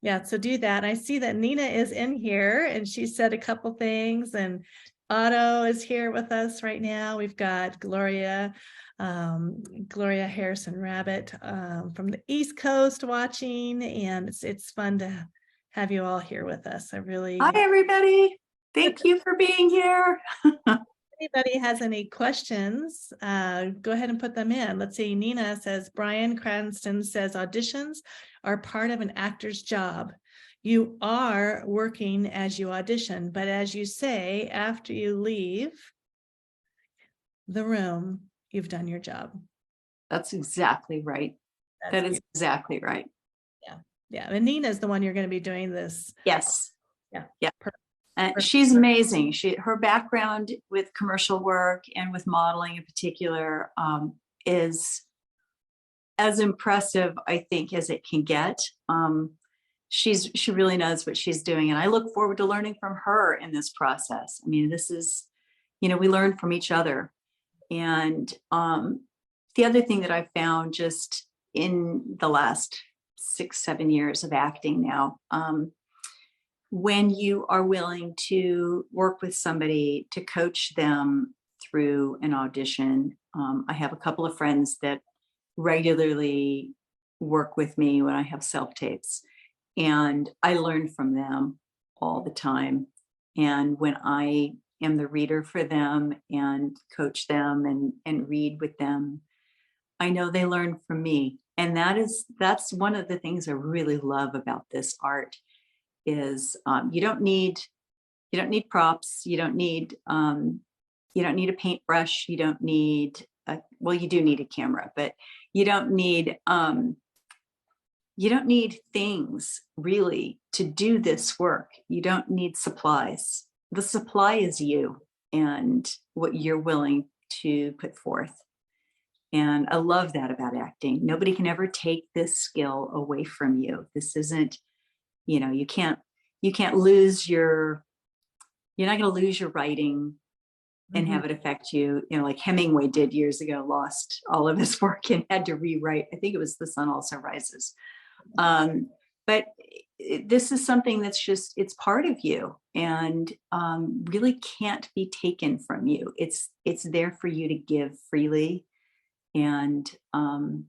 Speaker 2: Yeah, so do that. I see that Nina is in here and she said a couple things, and Otto is here with us right now. We've got Gloria Harrison Rabbit from the East Coast watching, and it's fun to have you all here with us. Hi,
Speaker 1: everybody. Thank you for being here.
Speaker 2: Anybody has any questions, go ahead and put them in. Let's see. Nina says, Brian Cranston says auditions are part of an actor's job. You are working as you audition, but as you say, after you leave the room, you've done your job.
Speaker 1: That's exactly right. That is exactly right.
Speaker 2: Yeah. And Nina's the one you're going to be doing this.
Speaker 1: Yes.
Speaker 2: Yeah.
Speaker 1: She's amazing. Her background with commercial work and with modeling in particular is as impressive, I think, as it can get. She really knows what she's doing, and I look forward to learning from her in this process. I mean, this is, we learn from each other. And the other thing that I've found just in the last 6-7 years of acting now, when you are willing to work with somebody to coach them through an audition, I have a couple of friends that regularly work with me when I have self-tapes, and I learn from them all the time. And when I am the reader for them and coach them and read with them, I know they learn from me. And that's one of the things I really love about this art is you don't need props, you don't need a paintbrush, you don't need you do need a camera, but you don't need you don't need things really to do this work. You don't need supplies. The supply is you and what you're willing to put forth. And I love that about acting. Nobody can ever take this skill away from you. This isn't, you can't lose you're not going to lose your writing and have it affect you, like Hemingway did years ago, lost all of his work and had to rewrite. I think it was The Sun Also Rises. But this is something that's just, it's part of you and really can't be taken from you. It's there for you to give freely. And, I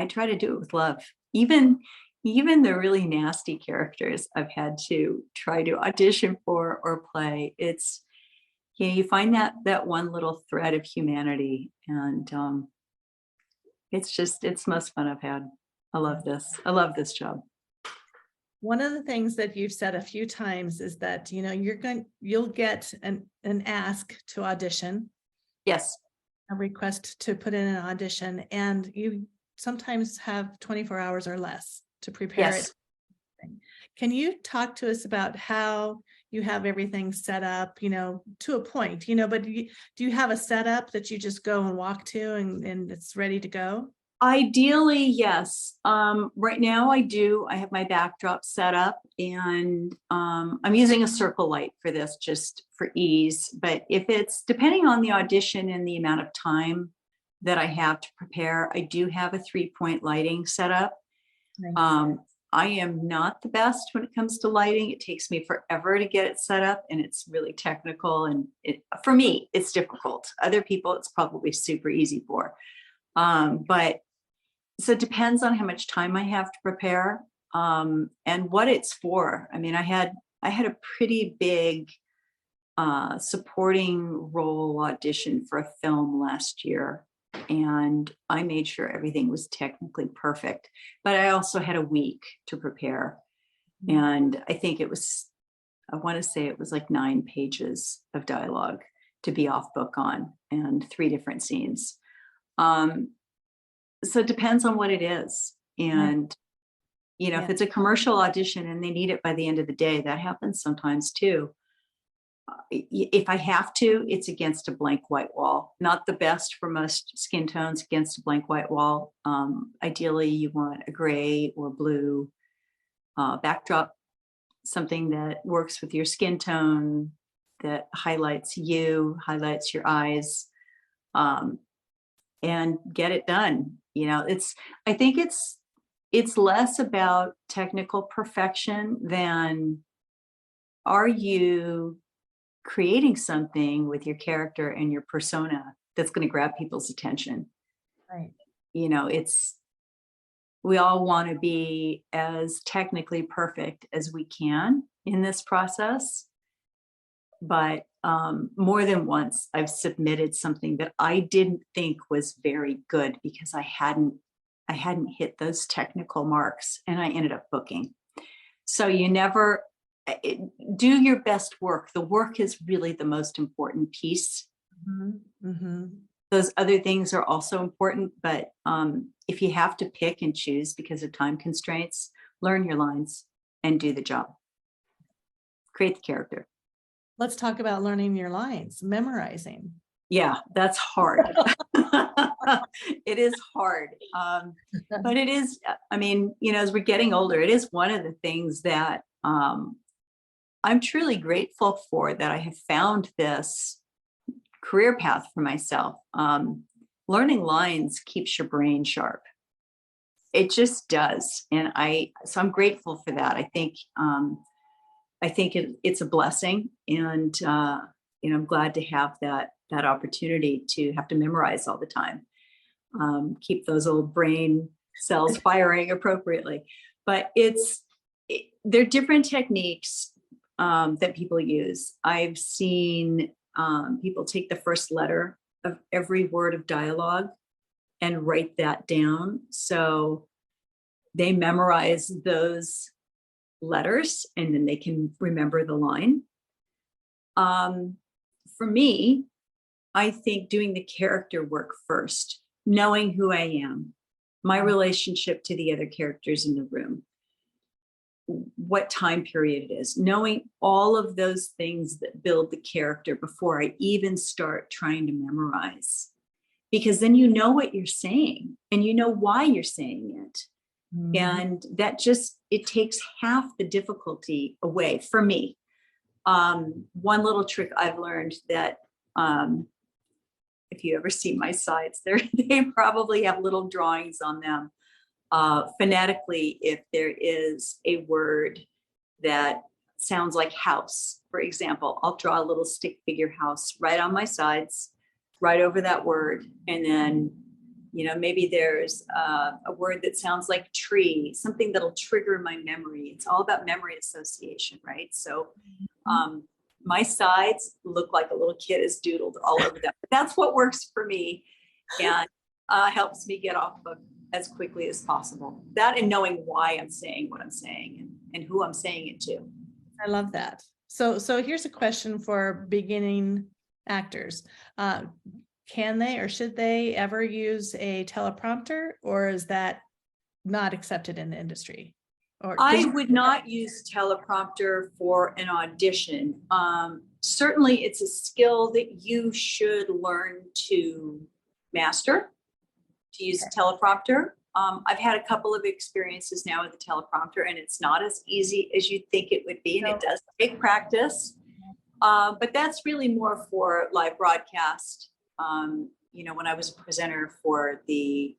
Speaker 1: try to do it with love. Even the really nasty characters I've had to try to audition for or play, it's, you find that one little thread of humanity, and it's most fun I've had. I love this job.
Speaker 2: One of the things that you've said a few times is that, you'll get an ask to audition.
Speaker 1: Yes.
Speaker 2: A request to put in an audition, and you sometimes have 24 hours or less to prepare it. Can you talk to us about how you have everything set up, to a point, but do you have a setup that you just go and walk to and it's ready to go?
Speaker 1: Ideally, yes. Right now I have my backdrop set up, and I'm using a circle light for this just for ease. But if it's depending on the audition and the amount of time that I have to prepare, I do have a 3-point lighting set up. Nice. I am not the best when it comes to lighting. It takes me forever to get it set up, and it's really technical. And for me, it's difficult. Other people, it's probably super easy for. But so it depends on how much time I have to prepare and what it's for. I mean, I had a pretty big supporting role audition for a film last year, and I made sure everything was technically perfect. But I also had a week to prepare, and I think I want to say it was like 9 pages of dialogue to be off book on, and 3 different scenes. So it depends on what it is. And, if it's a commercial audition and they need it by the end of the day, that happens sometimes too. If I have to, it's against a blank white wall. Not the best for most skin tones, against a blank white wall. Ideally, you want a gray or blue backdrop, something that works with your skin tone, that highlights you, highlights your eyes, and get it done. I think it's less about technical perfection than, are you creating something with your character and your persona that's going to grab people's attention?
Speaker 2: Right.
Speaker 1: We all want to be as technically perfect as we can in this process. But more than once, I've submitted something that I didn't think was very good because I hadn't hit those technical marks, and I ended up booking. So you never do your best work. The work is really the most important piece. Mm-hmm. Mm-hmm. Those other things are also important, but if you have to pick and choose because of time constraints, learn your lines and do the job. Create the character.
Speaker 2: Let's talk about learning your lines, memorizing.
Speaker 1: Yeah, that's hard. It is hard. But it is, as we're getting older, it is one of the things that I'm truly grateful for, that I have found this career path for myself. Learning lines keeps your brain sharp. It just does. And so I'm grateful for that. I think it's a blessing, and I'm glad to have that opportunity to have to memorize all the time, keep those old brain cells firing appropriately. But there are different techniques that people use. I've seen people take the first letter of every word of dialogue and write that down, so they memorize those letters and then they can remember the line. For me, I think doing the character work first, knowing who I am, my relationship to the other characters in the room, what time period it is, knowing all of those things that build the character before I even start trying to memorize. Because then you know what you're saying and you know why you're saying it. And that just, it takes half the difficulty away for me. One little trick I've learned that if you ever see my sites, they probably have little drawings on them. Phonetically, if there is a word that sounds like house, for example, I'll draw a little stick figure house right on my sides, right over that word. And then, maybe there's a word that sounds like tree, something that'll trigger my memory. It's all about memory association, right? So my sides look like a little kid has doodled all over them. But that's what works for me and helps me get off of as quickly as possible. That and knowing why I'm saying what I'm saying and who I'm saying it to.
Speaker 2: I love that. So here's a question for beginning actors. Can they or should they ever use a teleprompter, or is that not accepted in the industry? Or
Speaker 1: I would not use teleprompter for an audition. Certainly it's a skill that you should learn to master, to use a teleprompter. I've had a couple of experiences now with the teleprompter, and it's not as easy as you'd think it would be, and it does take practice. But that's really more for live broadcast. When I was a presenter for the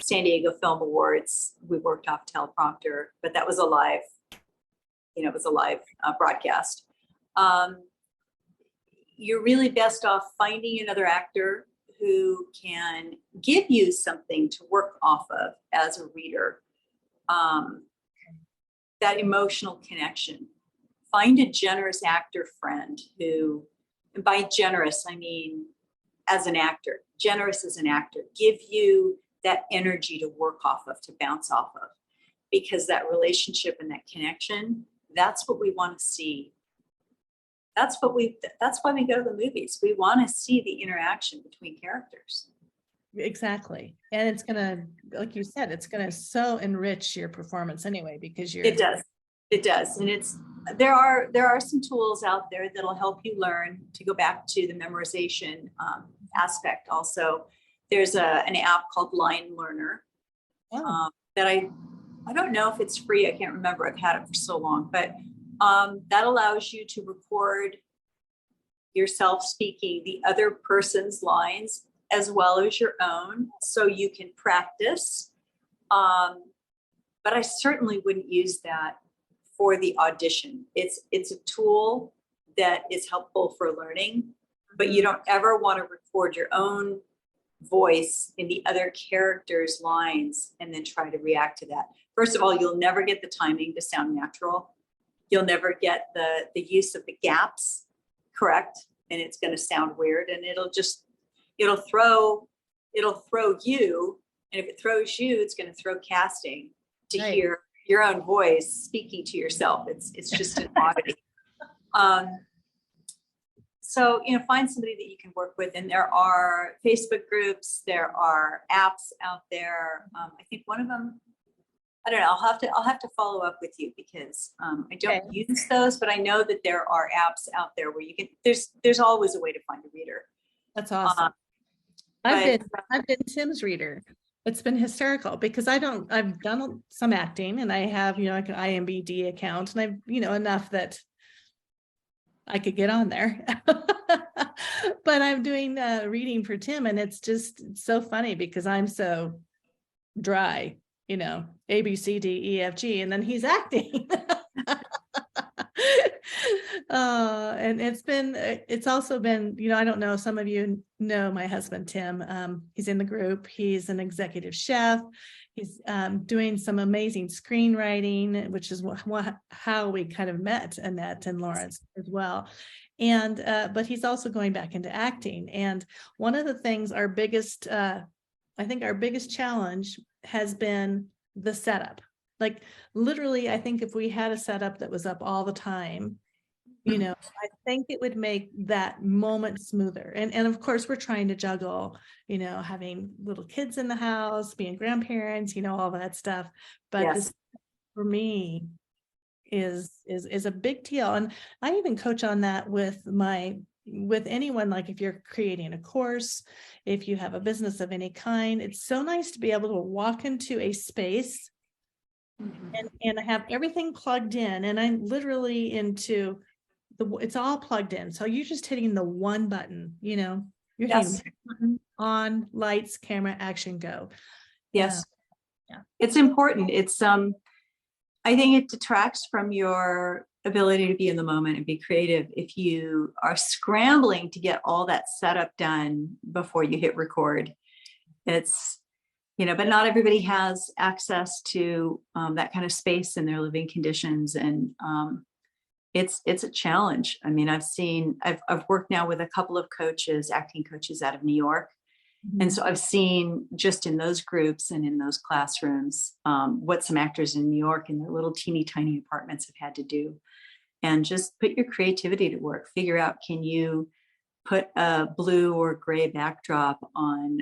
Speaker 1: San Diego Film Awards, we worked off teleprompter, but that was a live, broadcast. You're really best off finding another actor who can give you something to work off of as a reader. That emotional connection. Find a generous actor friend who, and by generous, I mean as an actor, generous as an actor, give you that energy to work off of, to bounce off of, because that relationship and that connection, that's what we want to see. That's why we go to the movies. We want to see the interaction between characters.
Speaker 2: Exactly. And it's going to, like you said, it's going to so enrich your performance anyway, because
Speaker 1: It does. And there are some tools out there that'll help you learn to go back to the memorization aspect. Also, there's an app called Line Learner that I don't know if it's free. I can't remember. I've had it for so long, but that allows you to record yourself speaking the other person's lines as well as your own, so you can practice. But I certainly wouldn't use that for the audition. It's a tool that is helpful for learning, but you don't ever want to record your own voice in the other character's lines and then try to react to that. First of all, you'll never get the timing to sound natural. You'll never get the use of the gaps correct, and it's going to sound weird, and it'll throw you, and if it throws you, it's going to throw casting to hear your own voice speaking to yourself. It's just an oddity. So, find somebody that you can work with, and there are Facebook groups, there are apps out there. I think one of them, I don't know, I'll have to follow up with you, because I don't use those, but I know that there are apps out there where you can, there's always a way to find a reader.
Speaker 2: That's awesome. I've been Tim's reader. It's been hysterical, because I've done some acting, and I have, like an IMBD account, and I've, enough that I could get on there. But I'm doing reading for Tim, and it's so funny, because I'm so dry, A, B, C, D, E, F, G, and then he's acting. And it's also been, I don't know, some of you know my husband, Tim. He's in the group. He's an executive chef. He's doing some amazing screenwriting, which is how we kind of met Annette and Lawrence as well. And but he's also going back into acting. And one of the things, our biggest challenge has been the setup. Like, literally, I think if we had a setup that was up all the time, I think it would make that moment smoother. And of course, we're trying to juggle, having little kids in the house, being grandparents, all that stuff. But
Speaker 1: Yes.
Speaker 2: this, for me, is a big deal. And I even coach on that with anyone, like if you're creating a course, if you have a business of any kind, it's so nice to be able to walk into a space and have everything plugged in. And I'm literally into it's all plugged in. So you're just hitting the one button, you're hitting one button, on, lights, camera, action, go.
Speaker 1: Yes.
Speaker 2: Yeah.
Speaker 1: It's important. I think it detracts from your ability to be in the moment and be creative if you are scrambling to get all that setup done before you hit record. It's, but not everybody has access to that kind of space in their living conditions. And it's a challenge. I mean, I've worked now with a couple of coaches, acting coaches out of New York. And so I've seen just in those groups and in those classrooms, what some actors in New York in their little teeny tiny apartments have had to do. And just put your creativity to work. Figure out, can you put a blue or gray backdrop on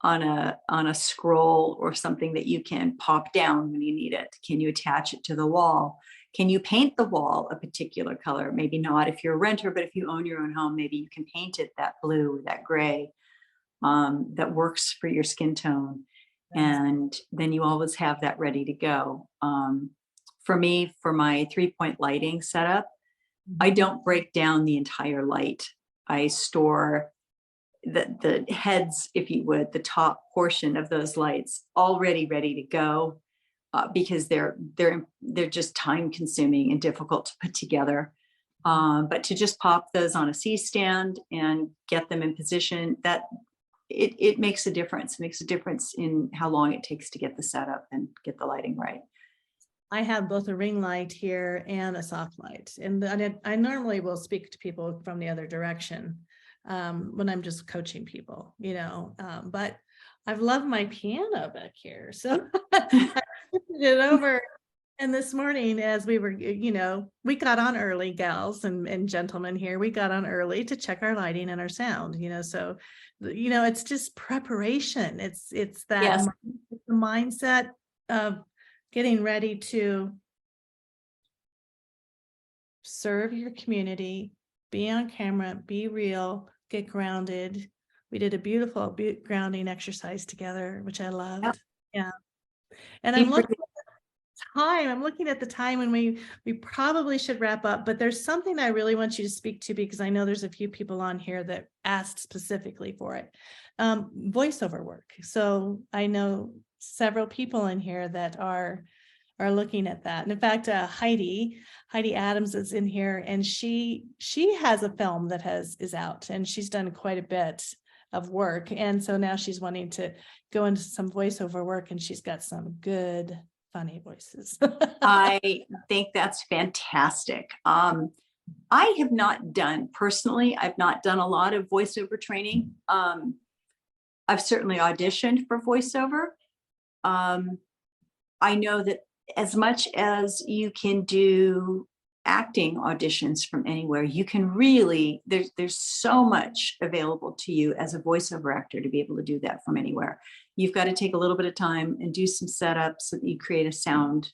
Speaker 1: a scroll or something that you can pop down when you need it? Can you attach it to the wall? Can you paint the wall a particular color? Maybe not if you're a renter, but if you own your own home, maybe you can paint it that blue or that gray that works for your skin tone. And then you always have that ready to go. For me, for my 3-point lighting setup, I don't break down the entire light. I store the heads, if you would, the top portion of those lights already ready to go. Because they're just time consuming and difficult to put together. But to just pop those on a C-stand and get them in position, that it makes a difference. It makes a difference in how long it takes to get the setup and get the lighting right.
Speaker 2: I have both a ring light here and a soft light. And I normally will speak to people from the other direction when I'm just coaching people, but I've loved my piano back here. So I shifted it over. And this morning, as we were, we got on early, gals and gentlemen here, we got on early to check our lighting and our sound, so, it's just preparation. It's that
Speaker 1: Yes.
Speaker 2: the mindset of getting ready to serve your community, be on camera, be real, get grounded. We did a beautiful grounding exercise together, which I loved. Yeah. And I'm looking at the time when we probably should wrap up, but there's something I really want you to speak to, because I know there's a few people on here that asked specifically for it. Voiceover work. So I know several people in here that are looking at that. And in fact, Heidi Adams is in here, and she has a film that is out, and she's done quite a bit of work. And so now she's wanting to go into some voiceover work, and she's got some good, funny voices.
Speaker 1: I think that's fantastic. I have not done a lot of voiceover training. I've certainly auditioned for voiceover. I know that as much as you can do acting auditions from anywhere, you can really, there's so much available to you as a voiceover actor to be able to do that from anywhere. You've got to take a little bit of time and do some setups so that you create a sound,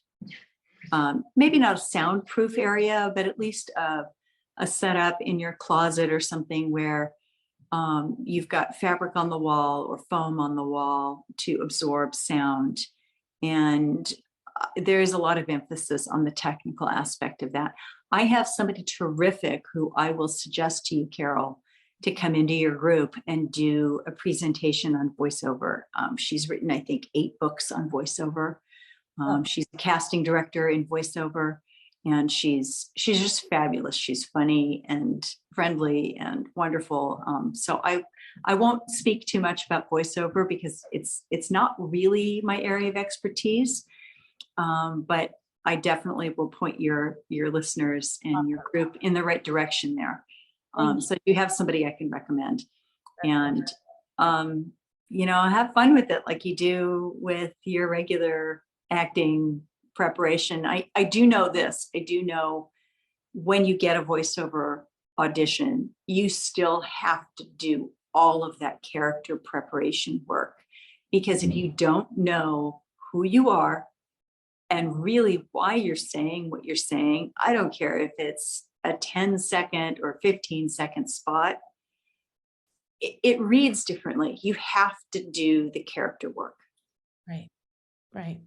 Speaker 1: maybe not a soundproof area, but at least a setup in your closet or something where you've got fabric on the wall or foam on the wall to absorb sound. And there is a lot of emphasis on the technical aspect of that. I have somebody terrific who I will suggest to you, Carol, to come into your group and do a presentation on voiceover. She's written, I think, 8 books on voiceover. She's a casting director in voiceover, and she's just fabulous. She's funny and friendly and wonderful. So I won't speak too much about voiceover because it's not really my area of expertise. But I definitely will point your listeners and your group in the right direction there. So you have somebody I can recommend, and have fun with it like you do with your regular acting preparation. I do know this. I do know when you get a voiceover audition, you still have to do all of that character preparation work. Because if you don't know who you are and really why you're saying what you're saying, I don't care if it's a 10-second or 15-second spot, it reads differently. You have to do the character work.
Speaker 2: Right. Right.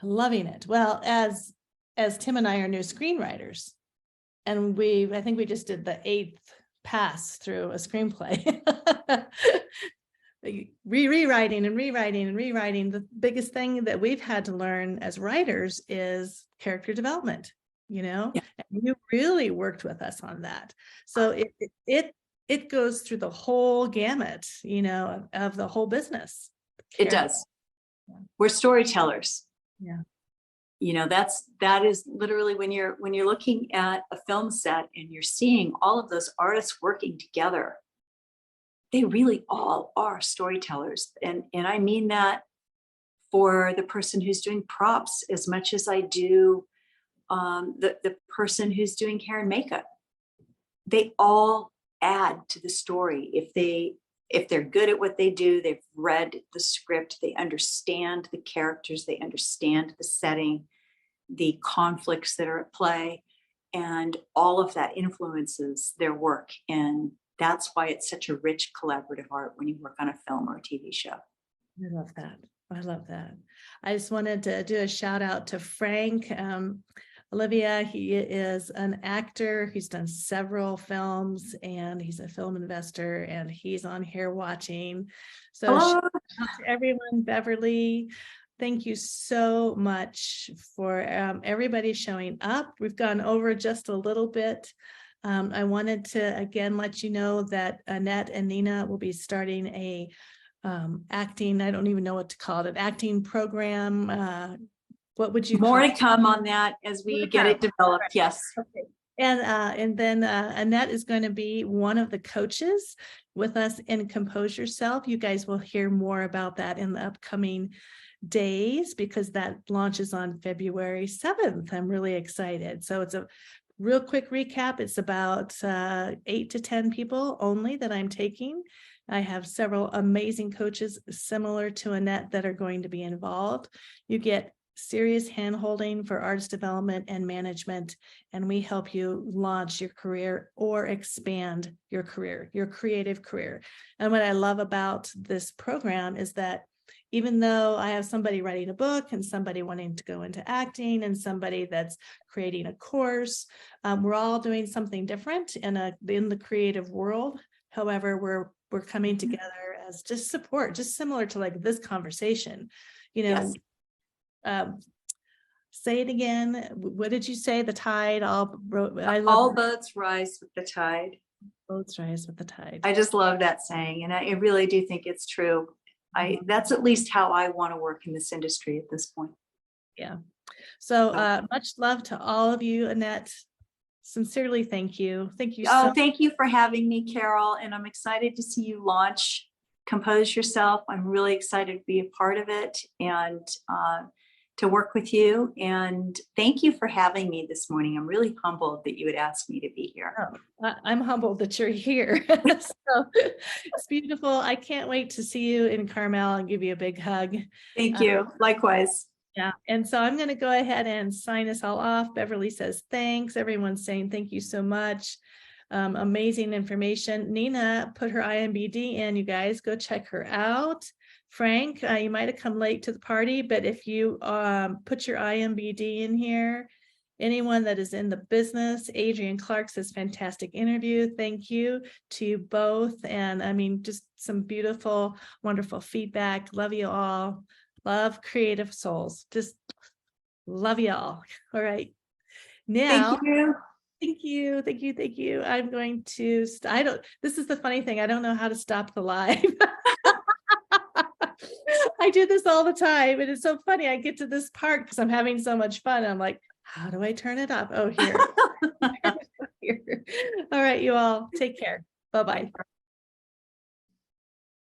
Speaker 2: Loving it. Well, as Tim and I are new screenwriters, and I think we just did the 8th pass through a screenplay. Rewriting and rewriting and rewriting. The biggest thing that we've had to learn as writers is character development, Yeah. And you really worked with us on that. So it goes through the whole gamut, of the whole business.
Speaker 1: It does. Yeah. We're storytellers.
Speaker 2: Yeah.
Speaker 1: That is literally when you're looking at a film set and you're seeing all of those artists working together, they really all are storytellers. And I mean that for the person who's doing props as much as I do the person who's doing hair and makeup. They all add to the story. If they're good at what they do, they've read the script, they understand the characters, they understand the setting, the conflicts that are at play, and all of that influences their work. And that's why it's such a rich collaborative art when you work on a film or a TV show.
Speaker 2: I love that. I love that. I just wanted to do a shout out to Frank. Olivia, he is an actor. He's done several films and he's a film investor and he's on here watching. So shout out to everyone. Beverly, thank you so much for everybody showing up. We've gone over just a little bit. I wanted to again let you know that Annette and Nina will be starting a acting, I don't even know what to call it, an acting program. What would you
Speaker 1: more
Speaker 2: call
Speaker 1: to come on that as we get it developed? Right. Yes.
Speaker 2: Okay. And then Annette is going to be one of the coaches with us in Compose Yourself. You guys will hear more about that in the upcoming days because that launches on February 7th. I'm really excited. So it's a real quick recap. It's about 8 to 10 people only that I'm taking. I have several amazing coaches similar to Annette that are going to be involved. You get serious hand-holding for artist development and management, and we help you launch your career or expand your career, your creative career. And what I love about this program is that even though I have somebody writing a book and somebody wanting to go into acting and somebody that's creating a course, we're all doing something different in the creative world. However, we're coming together as just support, just similar to like this conversation,
Speaker 1: Yes.
Speaker 2: Say it again. What did you say? The tide. All
Speaker 1: boats rise with the tide.
Speaker 2: Boats rise with the tide.
Speaker 1: I just love that saying, and I really do think it's true. That's at least how I want to work in this industry at this point.
Speaker 2: Yeah. So much love to all of you, Annette. Sincerely, thank you. Thank you.
Speaker 1: Thank you for having me, Carol. And I'm excited to see you launch Compose Yourself. I'm really excited to be a part of it and to work with you. And thank you for having me this morning. I'm really humbled that you would ask me to be here.
Speaker 2: I'm humbled that you're here. So it's beautiful. I can't wait to see you in Carmel and give you a big hug.
Speaker 1: Thank you. Likewise.
Speaker 2: Yeah. And so I'm going to go ahead and sign us all off. Beverly says, thanks. Everyone's saying thank you so much. Amazing information. Nina put her IMBD in. You guys go check her out. Frank, you might have come late to the party, but if you put your IMBD in here, anyone that is in the business, Adrian Clark says, fantastic interview. Thank you to you both. And I mean, just some beautiful, wonderful feedback. Love you all. Love creative souls. Just love you all. All right. Now,
Speaker 1: thank you.
Speaker 2: Thank you. Thank you. Thank you. I'm going to, this is the funny thing. I don't know how to stop the live. I do this all the time. And it's so funny. I get to this part because I'm having so much fun. I'm like, how do I turn it up? Oh, here. Here. All right, you all take care. Bye-bye.